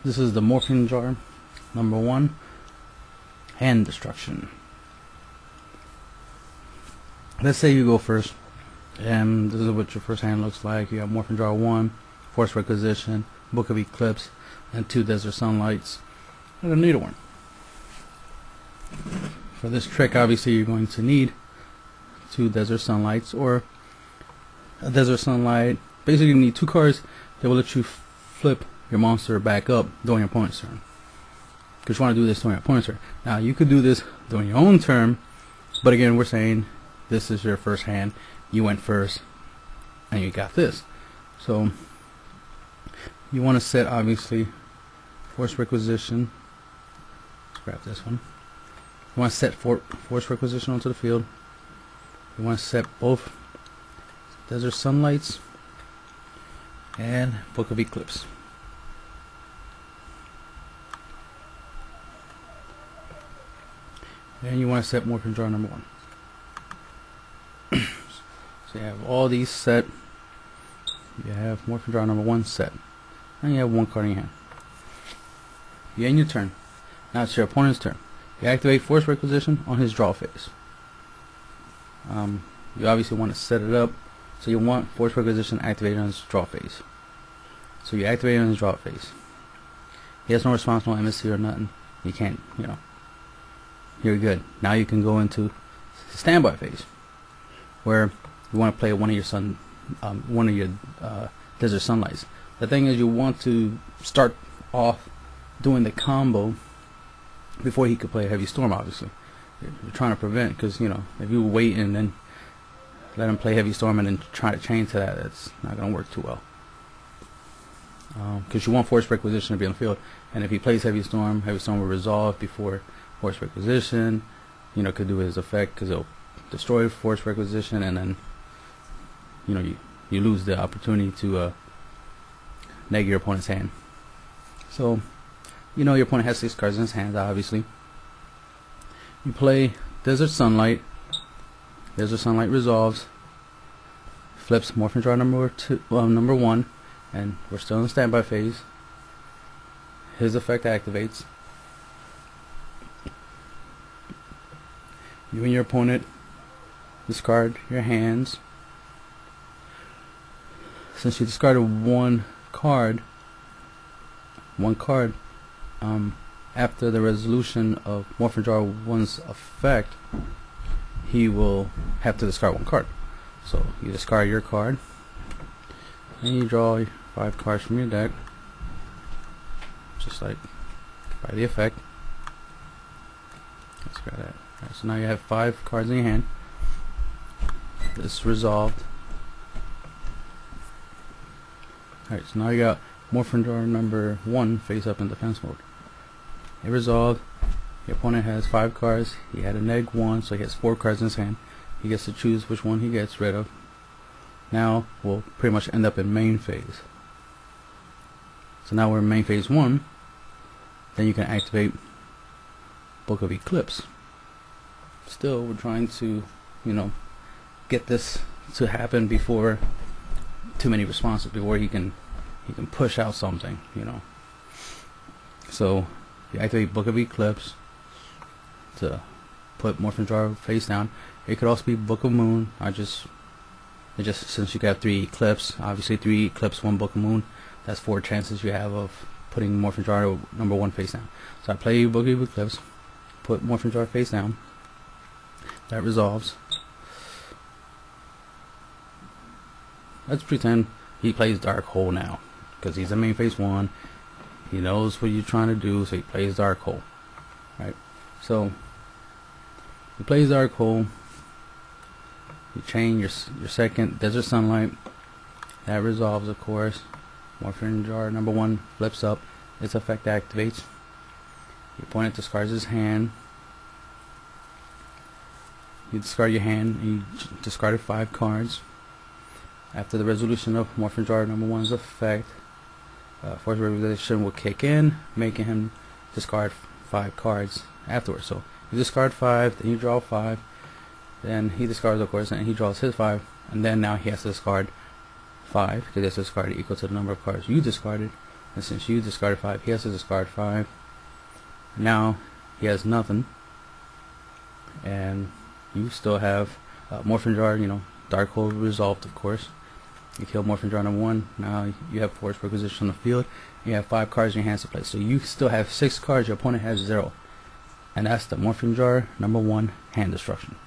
This is the Morphing jar, number 1, hand destruction. Let's say you go first, and this is what your first hand looks like. You have Morphing jar 1, Force Requisition, Book of Eclipse, and 2 Desert Sunlights, and a needleworm. For this trick, obviously, you're going to need 2 Desert Sunlights or a Desert Sunlight. Basically, you need 2 cards that will let you flip your monster back up during your opponent's turn. Because you want to do this during your opponent's turn. Now, you could do this during your own turn, but again, we're saying this is your first hand. You went first, and you got this. So, you want to set, obviously, Force Requisition. Let's grab this one. You want to set Force Requisition onto the field. You want to set both Desert Sunlights and Book of Eclipse. And you want to set Morphing jar number 1. So you have all these set. You have Morphing jar number 1 set. And you have 1 card in your hand. You end your turn. Now it's your opponent's turn. You activate Force Requisition on his draw phase. You obviously want to set it up so you want Force Requisition activated on his draw phase. So you activate it on his draw phase. He has no response, no MSC or nothing. You can't, you're good. Now you can go into standby phase, where you want to play one of your Desert Sunlights. The thing is, you want to start off doing the combo before he could play a Heavy Storm. Obviously, you're trying to prevent, because if you wait and then let him play Heavy Storm and then try to chain to that, it's not going to work too well. Because you want Force Requisition to be on the field, and if he plays Heavy Storm will resolve before Force Requisition, could do his effect, because it'll destroy Force Requisition, and then you lose the opportunity to neg your opponent's hand. So your opponent has 6 cards in his hand. Obviously, you play Desert Sunlight. Desert Sunlight resolves, flips Morphing jar number 1, and we're still in the standby phase. His effect activates. You and your opponent discard your hands. Since you discarded one card, after the resolution of Morphing jar 1's effect, he will have to discard 1 card. So you discard your card, and you draw 5 cards from your deck, just like by the effect. Let's grab that. Alright, so now you have 5 cards in your hand. This resolved. Alright, so now you got Morphing jar number 1 face up in defense mode. It resolved. Your opponent has 5 cards. He had a neg 1, so he has 4 cards in his hand. He gets to choose which one he gets rid of. Now we'll pretty much end up in main phase. So now we're in main phase 1. Then you can activate Book of Eclipse. Still, we're trying to, get this to happen before too many responses, before he can push out something, So you activate Book of Eclipse to put Morphing jar face down. It could also be Book of Moon. Since you got 3 Eclipse, obviously 3 Eclipse, 1 Book of Moon, that's 4 chances you have of putting Morphing jar number 1 face down. So I play Book of Eclipse, put Morphing jar face down. That resolves. Let's pretend he plays Dark Hole now, because he's in main phase 1. He knows what you're trying to do, so he plays Dark Hole. Right? So he plays Dark Hole. You chain your second Desert Sunlight. That resolves, of course. Morphing jar number 1 flips up. Its effect activates. Your opponent discards his hand. You discard your hand. You discarded 5 cards. After the resolution of Morphing jar number 1's effect, Force Requisition will kick in, making him discard 5 cards afterwards. So you discard 5, then you draw 5, then he discards, of course, and he draws his 5, and then now he has to discard 5, because he has to discard equal to the number of cards you discarded. And since you discarded 5, he has to discard 5. Now he has nothing, and you still have Morphing Jar, Dark Hole resolved, of course. You kill Morphing Jar number 1. Now you have force requisition on the field. You have 5 cards in your hands to play. So you still have 6 cards. Your opponent has 0. And that's the Morphing Jar number 1 hand destruction.